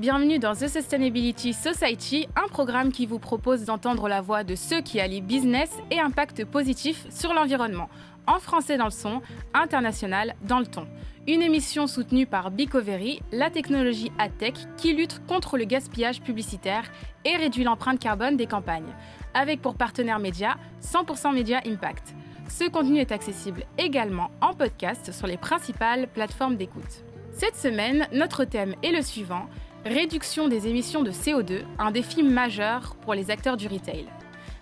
bienvenue dans The Sustainability Society, un programme qui vous propose d'entendre la voix de ceux qui allient business et impact positif sur l'environnement. En français dans le son, international dans le ton. Une émission soutenue par Bicovery, la technologie AdTech qui lutte contre le gaspillage publicitaire et réduit l'empreinte carbone des campagnes. Avec pour partenaire média 100% Média Impact. Ce contenu est accessible également en podcast sur les principales plateformes d'écoute. Cette semaine, notre thème est le suivant, réduction des émissions de CO2, un défi majeur pour les acteurs du retail.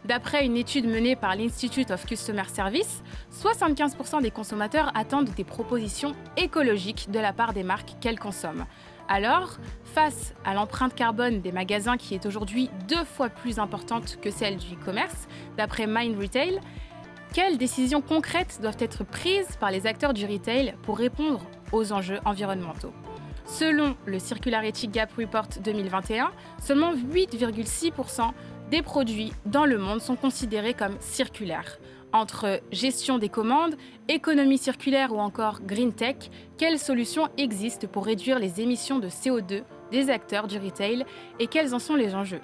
D'après une étude menée par l'Institute of Customer Service, 75% des consommateurs attendent des propositions écologiques de la part des marques qu'elles consomment. Alors, face à l'empreinte carbone des magasins qui est aujourd'hui 2 fois plus importante que celle du e-commerce, d'après Mind Retail, quelles décisions concrètes doivent être prises par les acteurs du retail pour répondre aux enjeux environnementaux ? Selon le Circularity Gap Report 2021, seulement 8,6% des produits dans le monde sont considérés comme circulaires. Entre gestion des commandes, économie circulaire ou encore green tech, quelles solutions existent pour réduire les émissions de CO2 des acteurs du retail et quels en sont les enjeux ?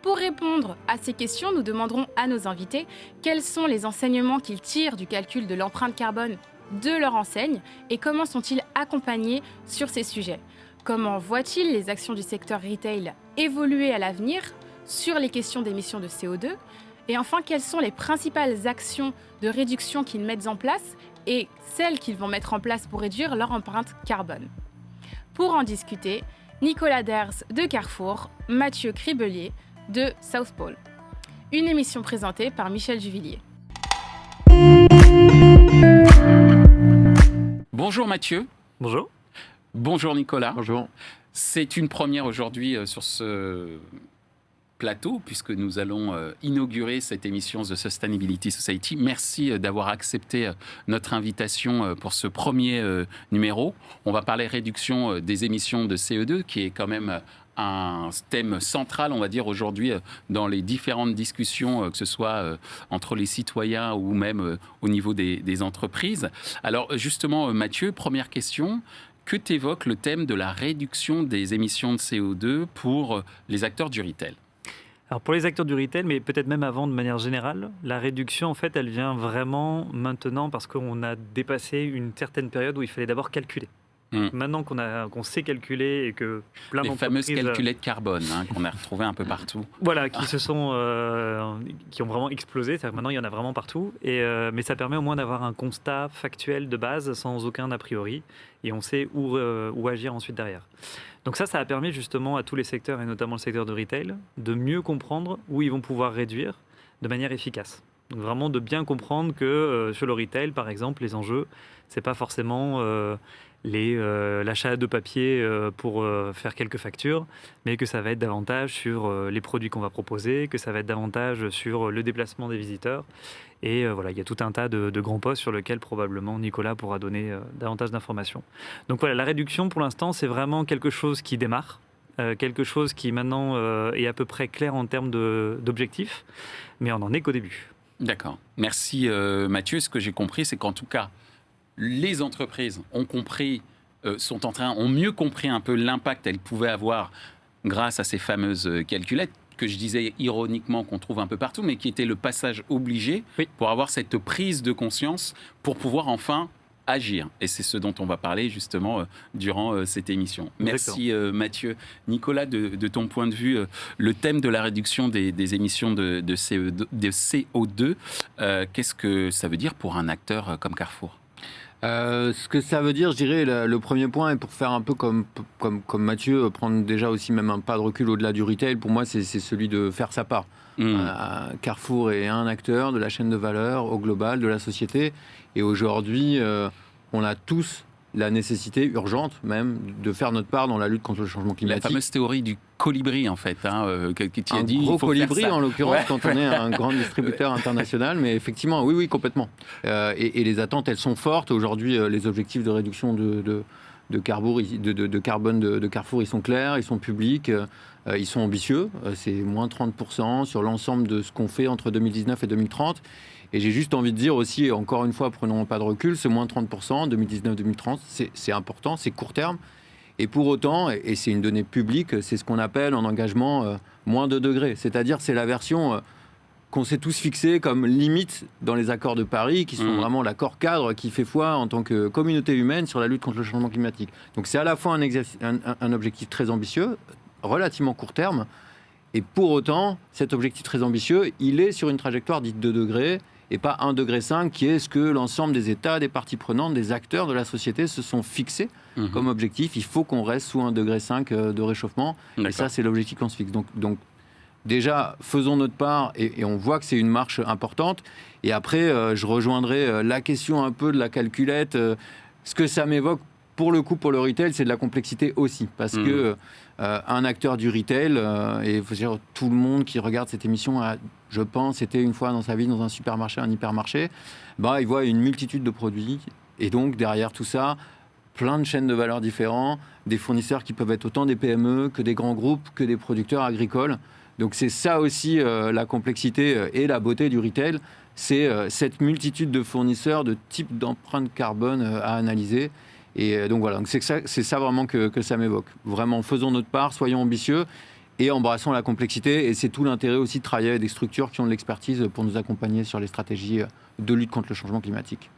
Pour répondre à ces questions, nous demanderons à nos invités quels sont les enseignements qu'ils tirent du calcul de l'empreinte carbone de leur enseigne et comment sont-ils accompagnés sur ces sujets. Comment voient-ils les actions du secteur retail évoluer à l'avenir sur les questions d'émissions de CO2 ? Et enfin, quelles sont les principales actions de réduction qu'ils mettent en place et celles qu'ils vont mettre en place pour réduire leur empreinte carbone ? Pour en discuter, Nicolas Ders de Carrefour, Mathieu Cribelier de South Pole. Une émission présentée par Michel Juvillier. Bonjour Mathieu. Bonjour. Bonjour Nicolas. Bonjour. C'est une première aujourd'hui sur ce plateau, puisque nous allons inaugurer cette émission The Sustainability Society. Merci d'avoir accepté notre invitation pour ce premier numéro. On va parler réduction des émissions de CO2, qui est quand même un thème central, on va dire, aujourd'hui dans les différentes discussions, que ce soit entre les citoyens ou même au niveau des entreprises. Alors justement, Mathieu, première question. Que t'évoque le thème de la réduction des émissions de CO2 pour les acteurs du retail ? Alors pour les acteurs du retail, mais peut-être même avant de manière générale, la réduction, en fait, elle vient vraiment maintenant parce qu'on a dépassé une certaine période où il fallait d'abord calculer. Maintenant qu'on sait calculer et que plein d'entreprises... Les fameuses calculettes carbone qu'on a retrouvées un peu partout. Voilà, qui ont vraiment explosé. C'est-à-dire que maintenant, il y en a vraiment partout. Mais ça permet au moins d'avoir un constat factuel de base sans aucun a priori. Et on sait où agir ensuite derrière. Donc ça a permis justement à tous les secteurs, et notamment le secteur de retail, de mieux comprendre où ils vont pouvoir réduire de manière efficace. Donc vraiment de bien comprendre que sur le retail, par exemple, les enjeux, c'est pas forcément l'achat de papier pour faire quelques factures, mais que ça va être davantage sur les produits qu'on va proposer, que ça va être davantage sur le déplacement des visiteurs. Et voilà, il y a tout un tas de grands postes sur lesquels probablement Nicolas pourra donner davantage d'informations. Donc voilà, la réduction pour l'instant, c'est vraiment quelque chose qui démarre, quelque chose qui maintenant est à peu près clair en termes d'objectifs, mais on n'en est qu'au début. D'accord. Merci Mathieu. Ce que j'ai compris, c'est qu'en tout cas, les entreprises ont mieux compris un peu l'impact qu'elles pouvaient avoir grâce à ces fameuses calculettes que je disais ironiquement qu'on trouve un peu partout, mais qui était le passage obligé pour avoir cette prise de conscience pour pouvoir enfin agir. Et c'est ce dont on va parler justement durant cette émission. Merci Mathieu. Nicolas, de ton point de vue, le thème de la réduction des émissions de CO2, qu'est-ce que ça veut dire pour un acteur comme Carrefour ? Ce que ça veut dire, je dirais, le premier point, et pour faire un peu comme Mathieu, prendre déjà aussi même un pas de recul au-delà du retail, pour moi, c'est celui de faire sa part. Carrefour est un acteur de la chaîne de valeur au global de la société. Et aujourd'hui, on a tous la nécessité urgente même de faire notre part dans la lutte contre le changement climatique. La fameuse théorie du colibri, en fait, qui a dit... Un gros colibri, en l'occurrence, ouais. quand on est un grand distributeur international. Mais effectivement, oui, complètement. Et les attentes, elles sont fortes. Aujourd'hui, les objectifs de réduction de carbone de Carrefour, ils sont clairs, ils sont publics, ils sont ambitieux. C'est moins 30% sur l'ensemble de ce qu'on fait entre 2019 et 2030. Et j'ai juste envie de dire aussi, encore une fois, prenons pas de recul, ce moins 30%, 2019-2030, c'est important, c'est court terme. Et pour autant, et c'est une donnée publique, c'est ce qu'on appelle en engagement moins 2 degrés. C'est-à-dire c'est la version qu'on s'est tous fixée comme limite dans les accords de Paris, qui sont vraiment l'accord cadre qui fait foi en tant que communauté humaine sur la lutte contre le changement climatique. Donc c'est à la fois un objectif très ambitieux, relativement court terme, et pour autant, cet objectif très ambitieux, il est sur une trajectoire dite 2 degrés, et pas 1,5 degré, qui est ce que l'ensemble des États, des parties prenantes, des acteurs de la société se sont fixés comme objectif. Il faut qu'on reste sous 1,5 degré de réchauffement. D'accord. Et ça, c'est l'objectif qu'on se fixe. Donc déjà, faisons notre part, et on voit que c'est une marche importante. Et après, je rejoindrai la question un peu de la calculette. Ce que ça m'évoque, pour le coup, pour le retail, c'est de la complexité aussi. Parce que un acteur du retail, et faut dire, tout le monde qui regarde cette émission a, je pense, été une fois dans sa vie dans un supermarché, un hypermarché, il voit une multitude de produits. Et donc, derrière tout ça, plein de chaînes de valeur différents, des fournisseurs qui peuvent être autant des PME que des grands groupes, que des producteurs agricoles. Donc c'est ça aussi la complexité et la beauté du retail, c'est cette multitude de fournisseurs, de types d'empreintes carbone à analyser. Et donc voilà, donc c'est ça vraiment que ça m'évoque. Vraiment, faisons notre part, soyons ambitieux et embrassons la complexité. Et c'est tout l'intérêt aussi de travailler avec des structures qui ont de l'expertise pour nous accompagner sur les stratégies de lutte contre le changement climatique.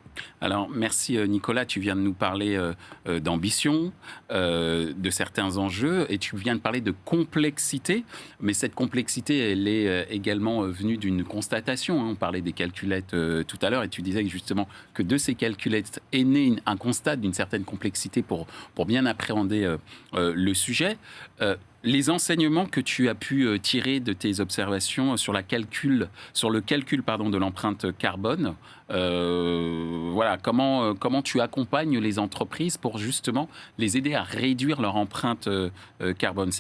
Alors, merci Nicolas, tu viens de nous parler d'ambition, de certains enjeux, et tu viens de parler de complexité, mais cette complexité, elle est également venue d'une constatation. On parlait des calculettes tout à l'heure, et tu disais que justement que de ces calculettes est né un constat d'une certaine complexité pour bien appréhender le sujet. Les enseignements que tu as pu tirer de tes observations sur le calcul de l'empreinte carbone, voilà, comment tu accompagnes les entreprises pour justement les aider à réduire leur empreinte carbone.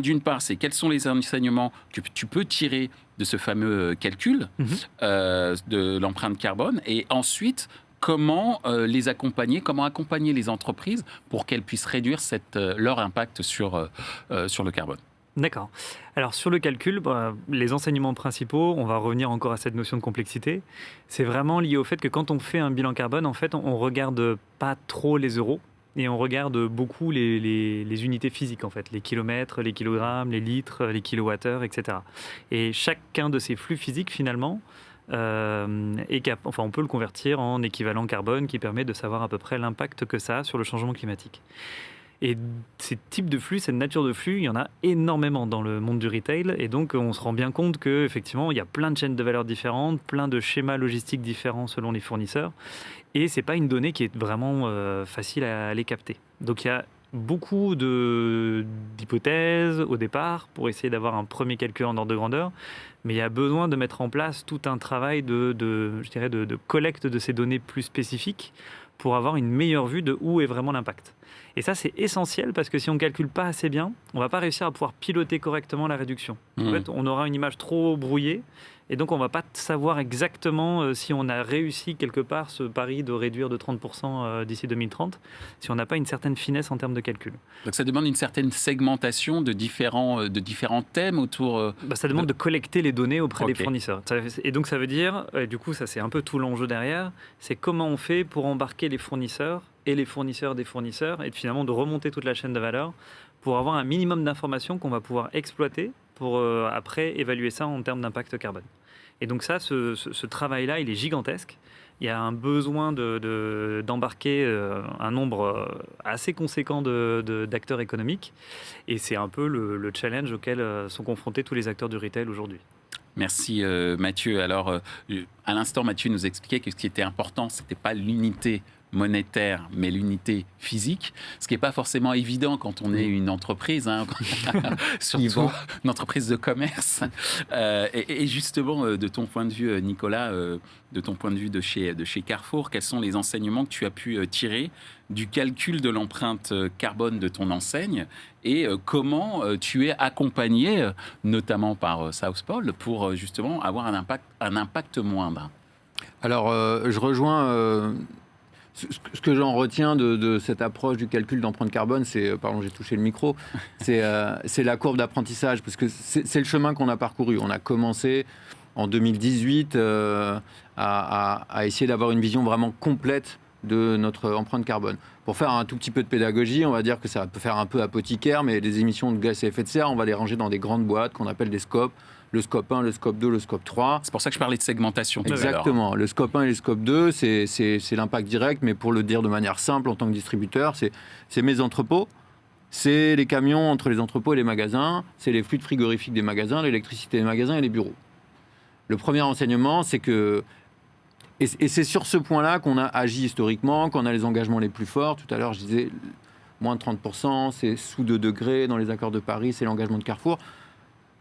D'une part, c'est quels sont les enseignements que tu peux tirer de ce fameux calcul de l'empreinte carbone, et ensuite, comment les accompagner, comment accompagner les entreprises pour qu'elles puissent réduire leur impact sur le carbone. D'accord. Alors sur le calcul, les enseignements principaux, on va revenir encore à cette notion de complexité, c'est vraiment lié au fait que quand on fait un bilan carbone, en fait, on regarde pas trop les euros, et on regarde beaucoup les unités physiques, en fait, les kilomètres, les kilogrammes, les litres, les kilowattheures, etc. Et chacun de ces flux physiques, finalement, on peut le convertir en équivalent carbone qui permet de savoir à peu près l'impact que ça a sur le changement climatique. Et ces types de flux, cette nature de flux, il y en a énormément dans le monde du retail. Et donc, on se rend bien compte qu'effectivement, il y a plein de chaînes de valeur différentes, plein de schémas logistiques différents selon les fournisseurs. Et ce n'est pas une donnée qui est vraiment facile à les capter. Donc, il y a beaucoup d'hypothèses au départ pour essayer d'avoir un premier calcul en ordre de grandeur. Mais il y a besoin de mettre en place tout un travail de collecte de ces données plus spécifiques pour avoir une meilleure vue de où est vraiment l'impact. Et ça, c'est essentiel parce que si on ne calcule pas assez bien, on ne va pas réussir à pouvoir piloter correctement la réduction. En fait, on aura une image trop brouillée et donc on ne va pas savoir exactement si on a réussi quelque part ce pari de réduire de 30% d'ici 2030, si on n'a pas une certaine finesse en termes de calcul. Donc ça demande une certaine segmentation de différents thèmes autour... Ça demande de collecter les données auprès des fournisseurs. Et donc ça veut dire, du coup ça c'est un peu tout l'enjeu derrière, c'est comment on fait pour embarquer les fournisseurs et les fournisseurs des fournisseurs, et finalement de remonter toute la chaîne de valeur pour avoir un minimum d'informations qu'on va pouvoir exploiter pour après évaluer ça en termes d'impact carbone. Et donc ça, ce travail-là, il est gigantesque. Il y a un besoin d'embarquer un nombre assez conséquent d'acteurs économiques, et c'est un peu le challenge auquel sont confrontés tous les acteurs du retail aujourd'hui. Merci Mathieu. Alors, à l'instant, Mathieu nous expliquait que ce qui était important, ce n'était pas l'unité monétaire, mais l'unité physique, ce qui n'est pas forcément évident quand on est une entreprise, surtout une entreprise de commerce. Et justement, de ton point de vue, Nicolas, de ton point de vue de chez Carrefour, quels sont les enseignements que tu as pu tirer du calcul de l'empreinte carbone de ton enseigne, et comment tu es accompagné, notamment par Southpol, pour justement avoir un impact moindre? Alors, je rejoins... Ce que j'en retiens de cette approche du calcul d'empreinte carbone, c'est, pardon, j'ai touché le micro, c'est la courbe d'apprentissage, parce que c'est le chemin qu'on a parcouru. On a commencé en 2018 à essayer d'avoir une vision vraiment complète de notre empreinte carbone. Pour faire un tout petit peu de pédagogie, on va dire que ça peut faire un peu apothicaire, mais les émissions de gaz à effet de serre, on va les ranger dans des grandes boîtes qu'on appelle des scopes. Le scope 1, le scope 2, le scope 3. C'est pour ça que je parlais de segmentation tout à l'heure. Exactement. Le scope 1 et le scope 2, c'est l'impact direct, mais pour le dire de manière simple, en tant que distributeur, c'est mes entrepôts, c'est les camions entre les entrepôts et les magasins, c'est les fluides frigorifiques des magasins, l'électricité des magasins et les bureaux. Le premier enseignement, c'est que... Et c'est sur ce point-là qu'on a agi historiquement, qu'on a les engagements les plus forts. Tout à l'heure, je disais, moins de 30%, c'est sous 2 degrés dans les accords de Paris, c'est l'engagement de Carrefour.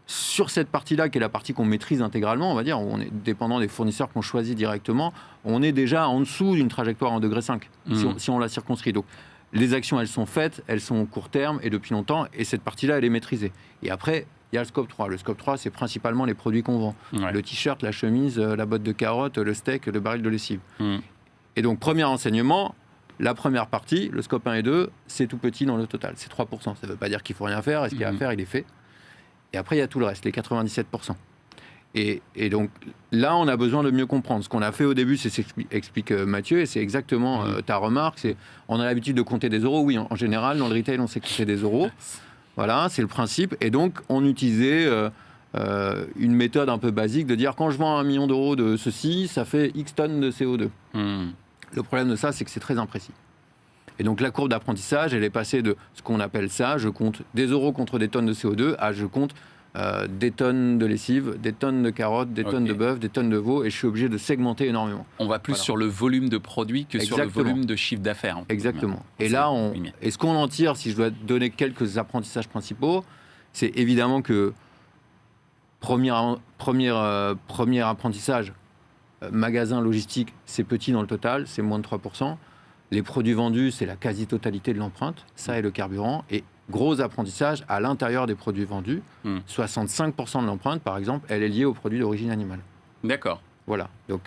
Sur cette partie-là, qui est la partie qu'on maîtrise intégralement, on va dire, on est dépendant des fournisseurs qu'on choisit directement, on est déjà en dessous d'une trajectoire en degré 5, si on la circonscrit. Donc, les actions, elles sont faites, elles sont au court terme et depuis longtemps, et cette partie-là, elle est maîtrisée. Et après, il y a le scope 3. Le scope 3, c'est principalement les produits qu'on vend. Ouais. Le t-shirt, la chemise, la botte de carottes, le steak, le baril de lessive. Et donc, premier enseignement, la première partie, le scope 1 et 2, c'est tout petit dans le total. C'est 3%. Ça ne veut pas dire qu'il ne faut rien faire. Et ce qu'il y a à faire, il est fait. Et après, il y a tout le reste, les 97%. Et donc, là, on a besoin de mieux comprendre. Ce qu'on a fait au début, c'est ce qu'explique Mathieu, et c'est exactement ta remarque. On a l'habitude de compter des euros. Oui, en général, dans le retail, on sait compter des euros. Voilà, c'est le principe. Et donc, on utilisait une méthode un peu basique de dire, quand je vends 1 million d'euros de ceci, ça fait X tonnes de CO2. Le problème de ça, c'est que c'est très imprécis. Et donc, la courbe d'apprentissage, elle est passée de ce qu'on appelle ça, je compte des euros contre des tonnes de CO2, à je compte des tonnes de lessive, des tonnes de carottes, des tonnes de bœuf, des tonnes de veau, et je suis obligé de segmenter énormément. On va plus sur le volume de produits que sur le volume de chiffre d'affaires. Exactement. Et là, et ce qu'on en tire, si je dois donner quelques apprentissages principaux, c'est évidemment que premier apprentissage, magasin logistique, c'est petit dans le total, c'est moins de 3%. Les produits vendus, c'est la quasi-totalité de l'empreinte, ça et le carburant. Et gros apprentissage, à l'intérieur des produits vendus, 65% de l'empreinte, par exemple, elle est liée aux produits d'origine animale. D'accord. Voilà. Donc,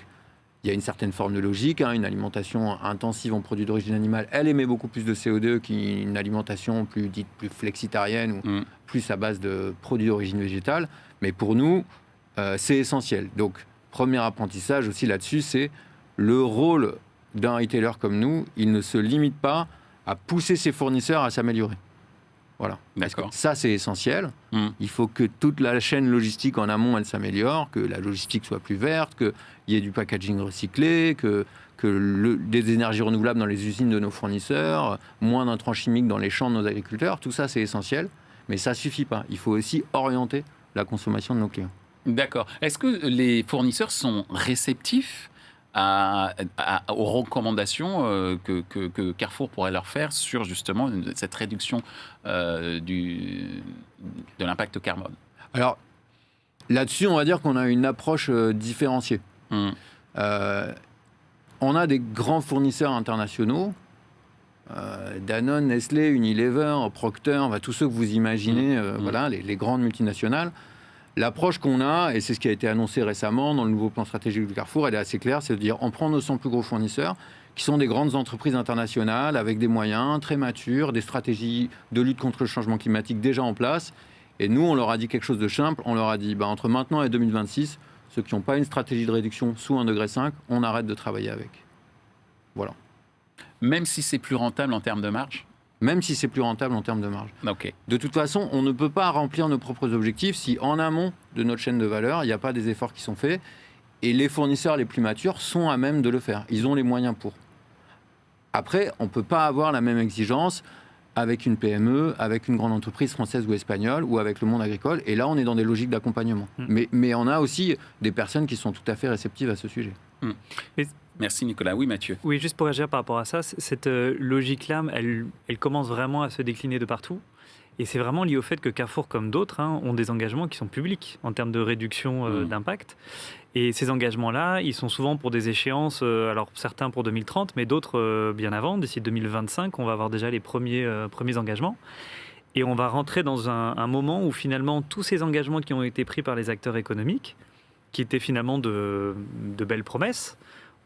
il y a une certaine forme de logique. Une alimentation intensive en produits d'origine animale, elle émet beaucoup plus de CO2 qu'une alimentation plus flexitarienne ou plus à base de produits d'origine végétale. Mais pour nous, c'est essentiel. Donc, premier apprentissage aussi là-dessus, c'est le rôle d'un retailer comme nous, il ne se limite pas à pousser ses fournisseurs à s'améliorer. Voilà. D'accord. Ça, c'est essentiel. Il faut que toute la chaîne logistique en amont, elle s'améliore, que la logistique soit plus verte, qu'il y ait du packaging recyclé, que des énergies renouvelables dans les usines de nos fournisseurs, moins d'intrants chimiques dans les champs de nos agriculteurs. Tout ça, c'est essentiel. Mais ça ne suffit pas. Il faut aussi orienter la consommation de nos clients. D'accord. Est-ce que les fournisseurs sont réceptifs aux recommandations que Carrefour pourrait leur faire sur justement cette réduction de l'impact carbone? Alors, là-dessus, on va dire qu'on a une approche différenciée. On a des grands fournisseurs internationaux, Danone, Nestlé, Unilever, Procter, tous ceux que vous imaginez, voilà, les grandes multinationales. L'approche qu'on a, et c'est ce qui a été annoncé récemment dans le nouveau plan stratégique du Carrefour, elle est assez claire, c'est de dire on prend nos 100 plus gros fournisseurs, qui sont des grandes entreprises internationales, avec des moyens très matures, des stratégies de lutte contre le changement climatique déjà en place. Et nous, on leur a dit quelque chose de simple, on leur a dit, entre maintenant et 2026, ceux qui n'ont pas une stratégie de réduction sous 1,5 degré, on arrête de travailler avec. Voilà. Même si c'est plus rentable en termes de marge ? Même si c'est plus rentable en termes de marge. Okay. De toute façon, on ne peut pas remplir nos propres objectifs si en amont de notre chaîne de valeur, il n'y a pas des efforts qui sont faits. Et les fournisseurs les plus matures sont à même de le faire. Ils ont les moyens pour. Après, on ne peut pas avoir la même exigence avec une PME, avec une grande entreprise française ou espagnole, ou avec le monde agricole. Et là, on est dans des logiques d'accompagnement. Mais on a aussi des personnes qui sont tout à fait réceptives à ce sujet. Merci Nicolas. Oui Mathieu. Oui, juste pour réagir par rapport à ça, cette logique-là, elle commence vraiment à se décliner de partout. Et c'est vraiment lié au fait que Carrefour, comme d'autres, ont des engagements qui sont publics en termes de réduction d'impact. Et ces engagements-là, ils sont souvent pour des échéances, alors certains pour 2030, mais d'autres bien avant. D'ici 2025, on va avoir déjà les premiers engagements. Et on va rentrer dans un moment où finalement, tous ces engagements qui ont été pris par les acteurs économiques, qui étaient finalement de belles promesses,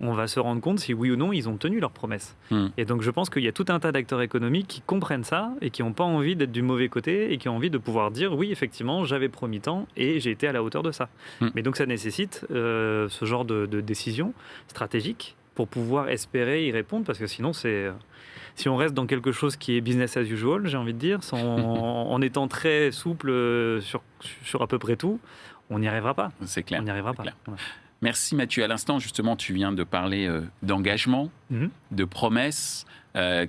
on va se rendre compte si oui ou non ils ont tenu leurs promesses. Et donc je pense qu'il y a tout un tas d'acteurs économiques qui comprennent ça et qui n'ont pas envie d'être du mauvais côté et qui ont envie de pouvoir dire oui effectivement j'avais promis tant et j'ai été à la hauteur de ça. Mais donc ça nécessite ce genre de décision stratégique pour pouvoir espérer y répondre, parce que sinon, si on reste dans quelque chose qui est business as usual, j'ai envie de dire, en étant très souple sur à peu près tout, on n'y arrivera pas. C'est clair. On n'y arrivera pas. Voilà. Merci Mathieu. À l'instant, justement, tu viens de parler d'engagement, de promesses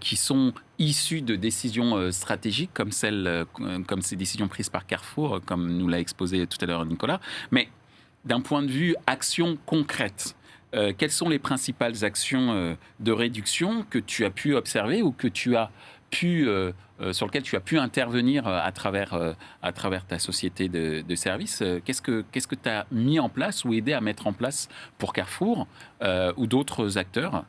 qui sont issues de décisions stratégiques comme ces décisions prises par Carrefour, comme nous l'a exposé tout à l'heure Nicolas. Mais d'un point de vue action concrète, quelles sont les principales actions de réduction que tu as pu observer ou que tu as pu, sur lesquelles tu as pu intervenir à travers ta société de services? Qu'est-ce que tu as mis en place ou aidé à mettre en place pour Carrefour ou d'autres acteurs?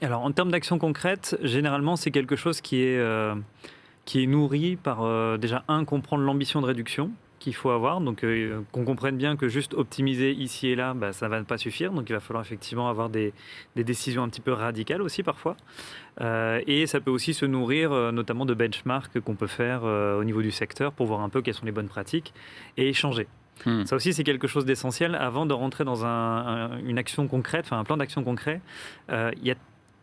Alors, en termes d'actions concrètes, généralement, c'est quelque chose qui est nourri par, déjà, comprendre l'ambition de réduction qu'il faut avoir, donc qu'on comprenne bien que juste optimiser ici et là, ça ne va pas suffire, donc il va falloir effectivement avoir des décisions un petit peu radicales aussi parfois, et ça peut aussi se nourrir notamment de benchmarks qu'on peut faire au niveau du secteur pour voir un peu quelles sont les bonnes pratiques et échanger. Ça aussi, c'est quelque chose d'essentiel avant de rentrer dans une action concrète, enfin un plan d'action concret.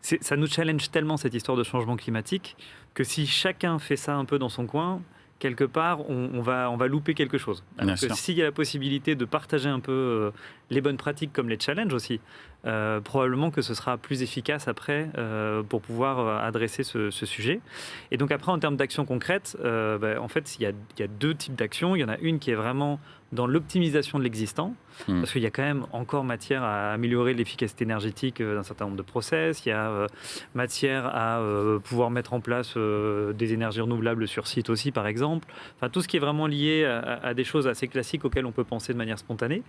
Ça nous challenge tellement cette histoire de changement climatique que si chacun fait ça un peu dans son coin, quelque part, on va louper quelque chose. Alors que s'il y a la possibilité de partager un peu les bonnes pratiques comme les challenges aussi, probablement que ce sera plus efficace après pour pouvoir adresser ce sujet. Et donc après, en termes d'actions concrètes, en fait, il y a deux types d'actions. Il y en a une qui est vraiment dans l'optimisation de l'existant, parce qu'il y a quand même encore matière à améliorer l'efficacité énergétique d'un certain nombre de process, il y a matière à pouvoir mettre en place des énergies renouvelables sur site aussi, par exemple. Enfin, tout ce qui est vraiment lié à des choses assez classiques auxquelles on peut penser de manière spontanée.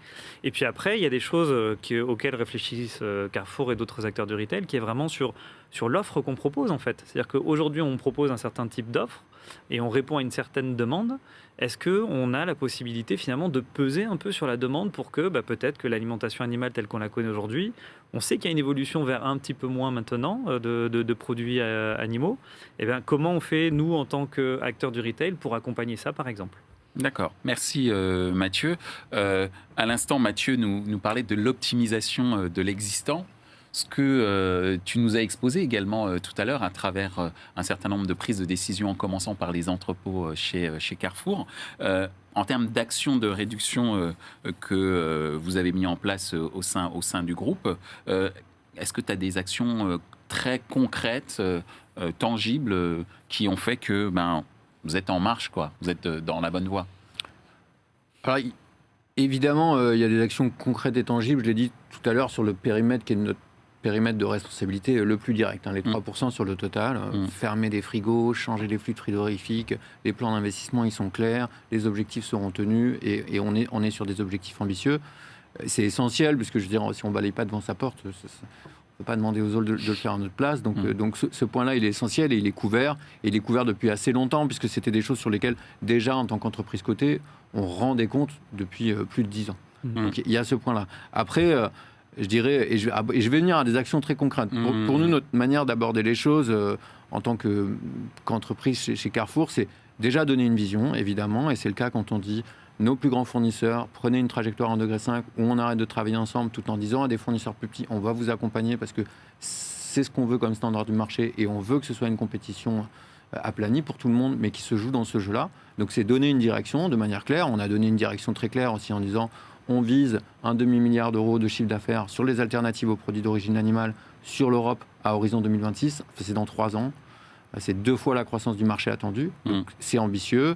Et puis après, il y a des choses auxquelles réfléchissent Carrefour et d'autres acteurs du retail, qui est vraiment sur l'offre qu'on propose, en fait. C'est-à-dire qu'aujourd'hui, on propose un certain type d'offre et on répond à une certaine demande. Est-ce qu'on a la possibilité finalement de peser un peu sur la demande pour que peut-être que l'alimentation animale telle qu'on la connaît aujourd'hui, on sait qu'il y a une évolution vers un petit peu moins maintenant de produits animaux. Et bien, comment on fait, nous, en tant qu'acteurs du retail, pour accompagner ça, par exemple ? D'accord, merci Mathieu. À l'instant, Mathieu nous parlait de l'optimisation de l'existant. Ce que tu nous as exposé également tout à l'heure à travers un certain nombre de prises de décision en commençant par les entrepôts chez Carrefour. En termes d'actions de réduction que vous avez mis en place au sein du groupe, est-ce que tu as des actions très concrètes, tangibles, qui ont fait que vous êtes en marche, quoi, vous êtes dans la bonne voie? Alors, évidemment, il y a des actions concrètes et tangibles. Je l'ai dit tout à l'heure sur le périmètre qui est notre périmètre de responsabilité le plus direct, les 3% sur le total, fermer des frigos, changer les fluides frigorifiques, les plans d'investissement ils sont clairs, les objectifs seront tenus et on est sur des objectifs ambitieux. C'est essentiel parce que je veux dire, si on ne balaye pas devant sa porte, on ne peut pas demander aux autres de le faire à notre place. Donc ce point-là, il est essentiel et il est couvert. Et il est couvert depuis assez longtemps puisque c'était des choses sur lesquelles déjà en tant qu'entreprise cotée, on rendait compte depuis plus de 10 ans. Donc il y a ce point-là. Après, je dirais, et je vais venir à des actions très concrètes. Pour nous, notre manière d'aborder les choses en tant qu'entreprise chez Carrefour, c'est déjà donner une vision, évidemment, et c'est le cas quand on dit nos plus grands fournisseurs, prenez une trajectoire 1,5 degré où on arrête de travailler ensemble tout en disant à des fournisseurs plus petits, on va vous accompagner parce que c'est ce qu'on veut comme standard du marché et on veut que ce soit une compétition aplanie pour tout le monde, mais qui se joue dans ce jeu-là. Donc c'est donner une direction de manière claire. On a donné une direction très claire aussi en disant on vise un demi-milliard d'euros de chiffre d'affaires sur les alternatives aux produits d'origine animale sur l'Europe à horizon 2026. C'est dans 3 ans. C'est 2 fois la croissance du marché attendue. Donc c'est ambitieux.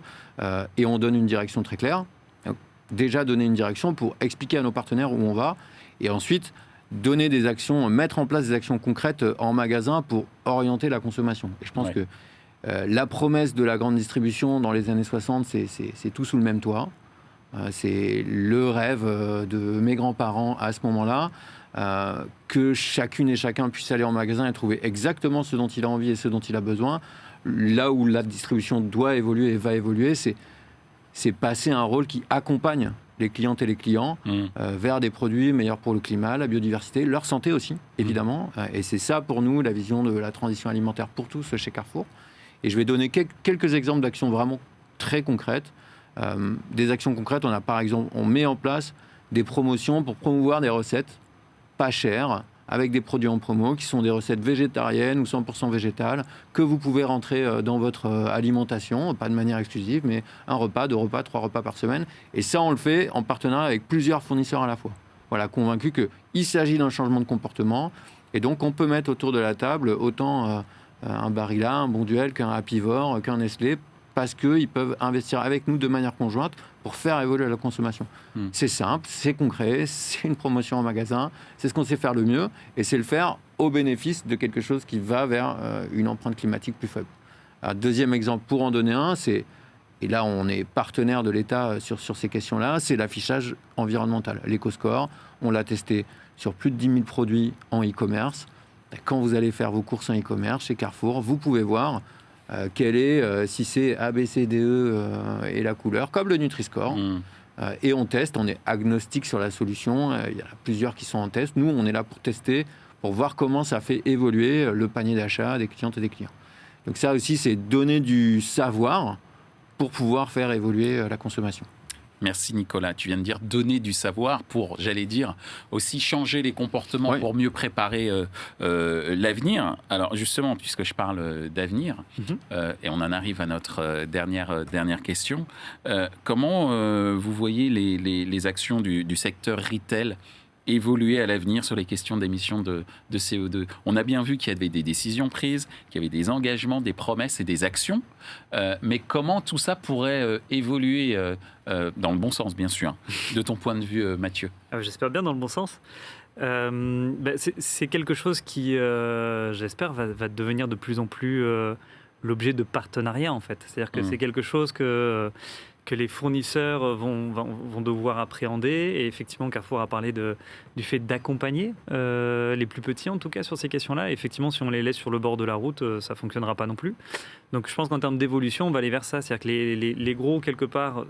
Et on donne une direction très claire. Donc, déjà donner une direction pour expliquer à nos partenaires où on va. Et ensuite, donner des actions, mettre en place des actions concrètes en magasin pour orienter la consommation. Et je pense que la promesse de la grande distribution dans les années 60, c'est tout sous le même toit. C'est le rêve de mes grands-parents à ce moment-là, que chacune et chacun puisse aller en magasin et trouver exactement ce dont il a envie et ce dont il a besoin. Là où la distribution doit évoluer et va évoluer, c'est passer un rôle qui accompagne les clientes et les clients vers des produits meilleurs pour le climat, la biodiversité, leur santé aussi, évidemment. Et c'est ça pour nous, la vision de la transition alimentaire pour tous chez Carrefour. Et je vais donner quelques exemples d'actions vraiment très concrètes. Des actions concrètes, on met en place des promotions pour promouvoir des recettes pas chères, avec des produits en promo qui sont des recettes végétariennes ou 100% végétales que vous pouvez rentrer dans votre alimentation, pas de manière exclusive, mais 1 repas, 2 repas, 3 repas par semaine. Et ça, on le fait en partenariat avec plusieurs fournisseurs à la fois. Voilà, convaincu qu'il s'agit d'un changement de comportement. Et donc, on peut mettre autour de la table autant un Barilla, un Bonduelle qu'un Happyvore, qu'un Nestlé, parce qu'ils peuvent investir avec nous de manière conjointe pour faire évoluer la consommation. C'est simple, c'est concret, c'est une promotion en magasin, c'est ce qu'on sait faire le mieux, et c'est le faire au bénéfice de quelque chose qui va vers une empreinte climatique plus faible. Alors, deuxième exemple, pour en donner un, et là on est partenaire de l'État sur ces questions-là, c'est l'affichage environnemental, l'éco-score. On l'a testé sur plus de 10 000 produits en e-commerce. Quand vous allez faire vos courses en e-commerce chez Carrefour, vous pouvez voir quel est, si c'est A, B, C, D, E et la couleur, comme le Nutri-Score. Et on teste, on est agnostique sur la solution. Il y en a plusieurs qui sont en test. Nous, on est là pour tester, pour voir comment ça fait évoluer le panier d'achat des clientes et des clients. Donc ça aussi, c'est donner du savoir pour pouvoir faire évoluer la consommation. Merci Nicolas. Tu viens de dire donner du savoir pour, j'allais dire, aussi changer les comportements pour mieux préparer l'avenir. Alors justement, puisque je parle d'avenir, et on en arrive à notre dernière question, comment vous voyez les actions du secteur retail évoluer à l'avenir sur les questions d'émissions de CO2. On a bien vu qu'il y avait des décisions prises, qu'il y avait des engagements, des promesses et des actions, mais comment tout ça pourrait évoluer dans le bon sens, bien sûr, de ton point de vue, Mathieu? J'espère bien dans le bon sens. C'est quelque chose qui, j'espère, va devenir de plus en plus l'objet de partenariats, en fait. C'est-à-dire que c'est quelque chose que les fournisseurs vont devoir appréhender. Et effectivement, Carrefour a parlé du fait d'accompagner les plus petits, en tout cas, sur ces questions-là. Et effectivement, si on les laisse sur le bord de la route, ça ne fonctionnera pas non plus. Donc, je pense qu'en termes d'évolution, on va aller vers ça. C'est-à-dire que les gros, quelque part,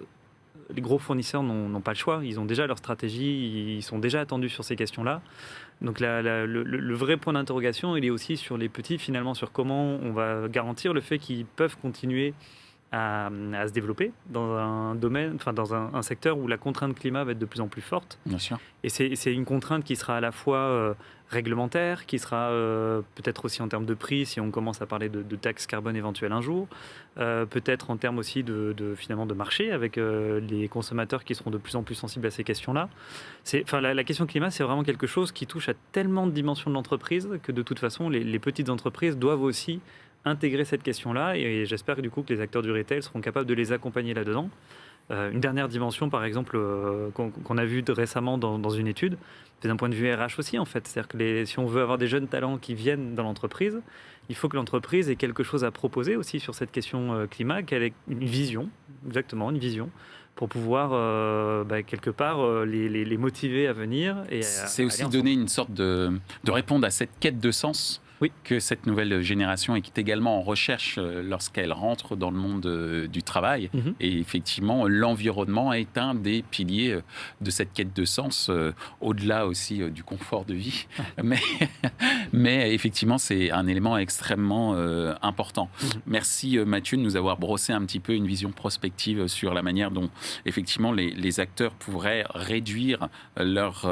les gros fournisseurs n'ont pas le choix. Ils ont déjà leur stratégie, ils sont déjà attendus sur ces questions-là. Donc, le vrai point d'interrogation, il est aussi sur les petits, finalement, sur comment on va garantir le fait qu'ils peuvent continuer à se développer dans un domaine, enfin dans un secteur où la contrainte climat va être de plus en plus forte. Bien sûr. Et c'est une contrainte qui sera à la fois réglementaire, qui sera peut-être aussi en termes de prix, si on commence à parler de taxes carbone éventuelles un jour, peut-être en termes aussi finalement de marché, avec les consommateurs qui seront de plus en plus sensibles à ces questions-là. La question climat, c'est vraiment quelque chose qui touche à tellement de dimensions de l'entreprise que de toute façon, les petites entreprises doivent aussi intégrer cette question-là, et j'espère que, du coup, que les acteurs du retail seront capables de les accompagner là-dedans. Une dernière dimension, par exemple, qu'on a vue récemment dans une étude, c'est d'un point de vue RH aussi, en fait. C'est-à-dire que si on veut avoir des jeunes talents qui viennent dans l'entreprise, il faut que l'entreprise ait quelque chose à proposer aussi sur cette question climat, qu'elle ait une vision, exactement, une vision, pour pouvoir, quelque part, les motiver à venir. C'est aussi donner une sorte de répondre à cette quête de sens que cette nouvelle génération est également en recherche lorsqu'elle rentre dans le monde du travail. Et effectivement, l'environnement est un des piliers de cette quête de sens, au-delà aussi du confort de vie. Mais effectivement, c'est un élément extrêmement important. Merci Mathieu de nous avoir brossé un petit peu une vision prospective sur la manière dont effectivement les acteurs pourraient réduire leur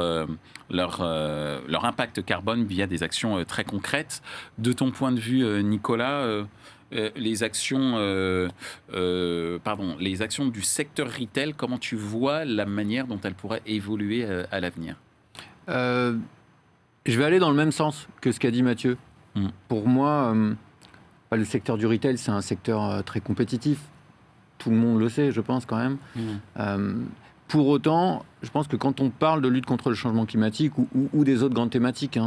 impact carbone via des actions très concrètes. De ton point de vue, Nicolas, les actions du secteur retail, comment tu vois la manière dont elles pourraient évoluer à l'avenir? Je vais aller dans le même sens que ce qu'a dit Mathieu. Pour moi, le secteur du retail, c'est un secteur très compétitif. Tout le monde le sait, je pense, quand même. Pour autant, je pense que quand on parle de lutte contre le changement climatique ou des autres grandes thématiques,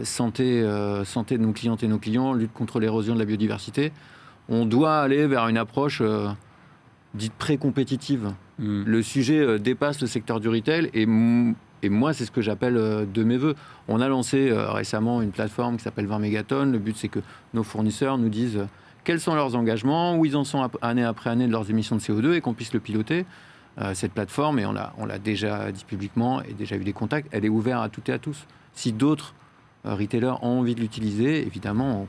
santé de nos clientes et nos clients, lutte contre l'érosion de la biodiversité, on doit aller vers une approche dite pré-compétitive. Le sujet dépasse le secteur du retail et moi, c'est ce que j'appelle de mes voeux. On a lancé récemment une plateforme qui s'appelle 20 mégatonnes. Le but, c'est que nos fournisseurs nous disent quels sont leurs engagements, où ils en sont année après année de leurs émissions de CO2 et qu'on puisse le piloter. Cette plateforme, et on l'a déjà dit publiquement et déjà eu des contacts, elle est ouverte à toutes et à tous. Si d'autres retailers ont envie de l'utiliser, évidemment, en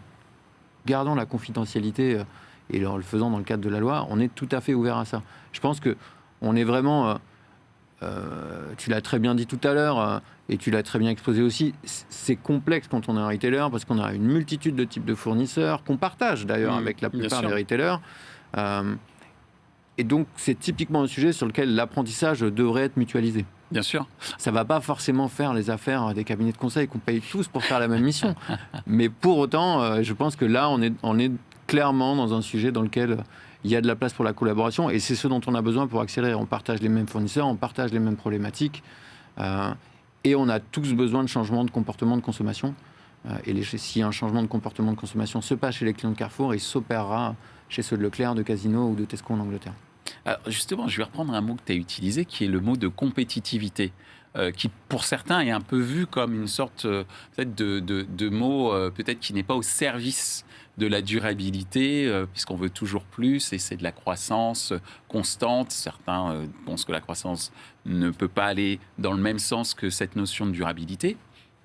gardant la confidentialité et en le faisant dans le cadre de la loi, on est tout à fait ouvert à ça. Je pense qu'on est vraiment tu l'as très bien dit tout à l'heure, et tu l'as très bien exposé aussi, c'est complexe quand on est un retailer, parce qu'on a une multitude de types de fournisseurs, qu'on partage d'ailleurs avec la plupart des retailers. Et donc, c'est typiquement un sujet sur lequel l'apprentissage devrait être mutualisé. Bien sûr. Ça ne va pas forcément faire les affaires des cabinets de conseil qu'on paye tous pour faire la même mission. Mais pour autant, je pense que là, on est clairement dans un sujet dans lequel il y a de la place pour la collaboration. Et c'est ce dont on a besoin pour accélérer. On partage les mêmes fournisseurs, on partage les mêmes problématiques. Et on a tous besoin de changement de comportement de consommation. Et si un changement de comportement de consommation se passe chez les clients de Carrefour, il s'opérera chez ceux de Leclerc, de Casino ou de Tesco en Angleterre. Alors justement, je vais reprendre un mot que tu as utilisé, qui est le mot de compétitivité, qui pour certains est un peu vu comme une sorte peut-être de mot peut-être qui n'est pas au service de la durabilité, puisqu'on veut toujours plus, et c'est de la croissance constante. Certains pensent que la croissance ne peut pas aller dans le même sens que cette notion de durabilité.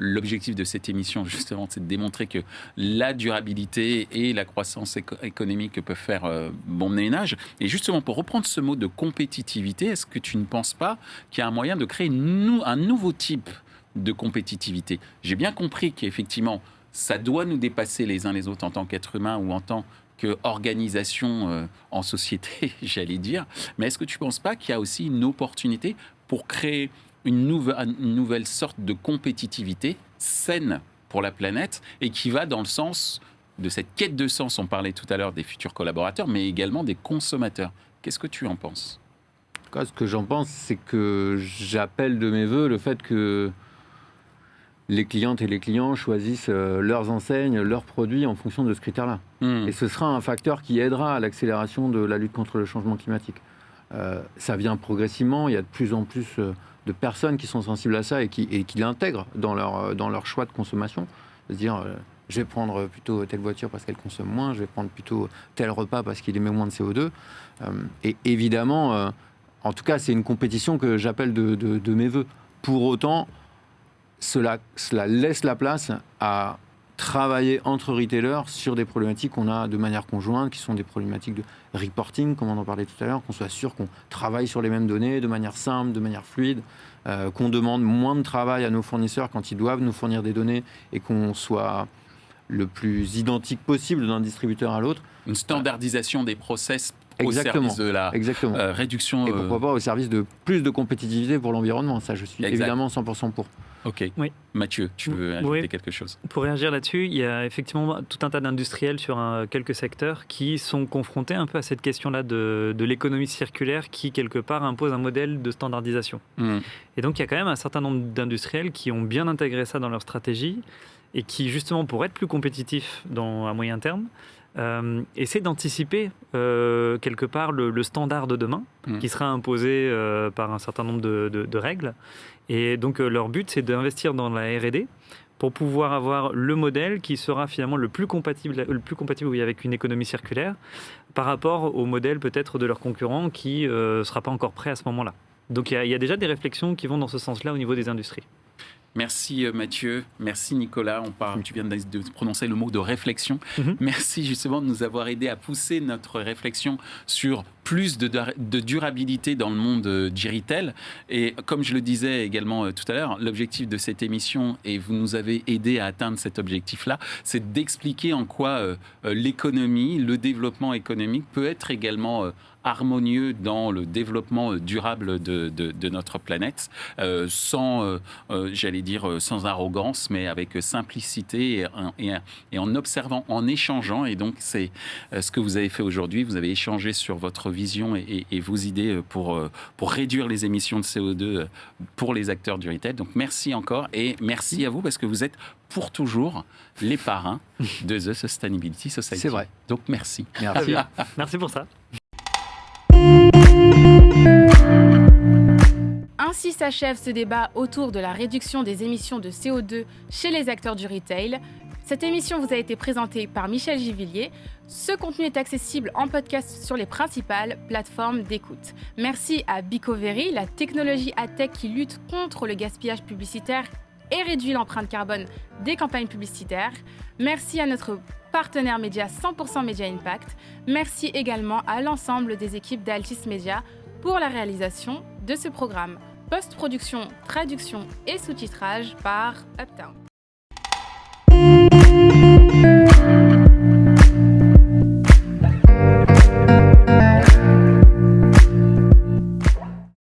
L'objectif de cette émission, justement, c'est de démontrer que la durabilité et la croissance économique peuvent faire bon ménage. Et justement, pour reprendre ce mot de compétitivité, est-ce que tu ne penses pas qu'il y a un moyen de créer un nouveau type de compétitivité ? J'ai bien compris qu'effectivement, ça doit nous dépasser les uns les autres en tant qu'être humain ou en tant qu'organisation en société, j'allais dire. Mais est-ce que tu ne penses pas qu'il y a aussi une opportunité pour créer une nouvelle sorte de compétitivité saine pour la planète et qui va dans le sens de cette quête de sens? On parlait tout à l'heure des futurs collaborateurs, mais également des consommateurs. Qu'est-ce que tu en penses? Ce que j'en pense, c'est que j'appelle de mes voeux le fait que les clientes et les clients choisissent leurs enseignes, leurs produits en fonction de ce critère-là. Et ce sera un facteur qui aidera à l'accélération de la lutte contre le changement climatique. Ça vient progressivement, il y a de plus en plus de personnes qui sont sensibles à ça et qui l'intègrent dans leur choix de consommation. De se dire, je vais prendre plutôt telle voiture parce qu'elle consomme moins, je vais prendre plutôt tel repas parce qu'il émet moins de CO2. Et évidemment, en tout cas, c'est une compétition que j'appelle de mes voeux. Pour autant, cela laisse la place à travailler entre retailers sur des problématiques qu'on a de manière conjointe, qui sont des problématiques de reporting, comme on en parlait tout à l'heure, qu'on soit sûr qu'on travaille sur les mêmes données de manière simple, de manière fluide, qu'on demande moins de travail à nos fournisseurs quand ils doivent nous fournir des données et qu'on soit le plus identique possible d'un distributeur à l'autre. Une standardisation des process au service de la réduction... Et pourquoi pas au service de plus de compétitivité pour l'environnement. Ça, je suis évidemment 100% pour. Ok. Oui. Mathieu, tu veux ajouter quelque chose? Pour réagir là-dessus, il y a effectivement tout un tas d'industriels sur quelques secteurs qui sont confrontés un peu à cette question-là de l'économie circulaire qui, quelque part, impose un modèle de standardisation. Et donc, il y a quand même un certain nombre d'industriels qui ont bien intégré ça dans leur stratégie et qui, justement, pour être plus compétitifs à moyen terme, essaient d'anticiper quelque part le standard de demain qui sera imposé par un certain nombre de règles. Et donc leur but, c'est d'investir dans la R&D pour pouvoir avoir le modèle qui sera finalement le plus compatible avec une économie circulaire par rapport au modèle peut-être de leurs concurrents qui ne sera pas encore prêt à ce moment-là. Donc il y a déjà des réflexions qui vont dans ce sens-là au niveau des industries. Merci Mathieu, merci Nicolas. Tu viens de prononcer le mot de réflexion. Merci justement de nous avoir aidé à pousser notre réflexion sur plus de durabilité dans le monde du retail. Et comme je le disais également tout à l'heure, l'objectif de cette émission, et vous nous avez aidé à atteindre cet objectif-là, c'est d'expliquer en quoi l'économie, le développement économique peut être également harmonieux dans le développement durable de notre planète, sans arrogance, mais avec simplicité et en observant, en échangeant. Et donc, c'est ce que vous avez fait aujourd'hui. Vous avez échangé sur votre vision et vos idées pour réduire les émissions de CO2 pour les acteurs du retail. Donc, merci encore et merci à vous parce que vous êtes pour toujours les parrains de The Sustainability Society. C'est vrai. Donc, merci. Merci. Merci pour ça. Ainsi s'achève ce débat autour de la réduction des émissions de CO2 chez les acteurs du retail. Cette émission vous a été présentée par Michel Givillier. Ce contenu est accessible en podcast sur les principales plateformes d'écoute. Merci à Bicovery, la technologie AdTech qui lutte contre le gaspillage publicitaire et réduit l'empreinte carbone des campagnes publicitaires. Merci à notre partenaire média 100% Média Impact. Merci également à l'ensemble des équipes d'Altis Media pour la réalisation de ce programme. Post-production, traduction et sous-titrage par Uptown.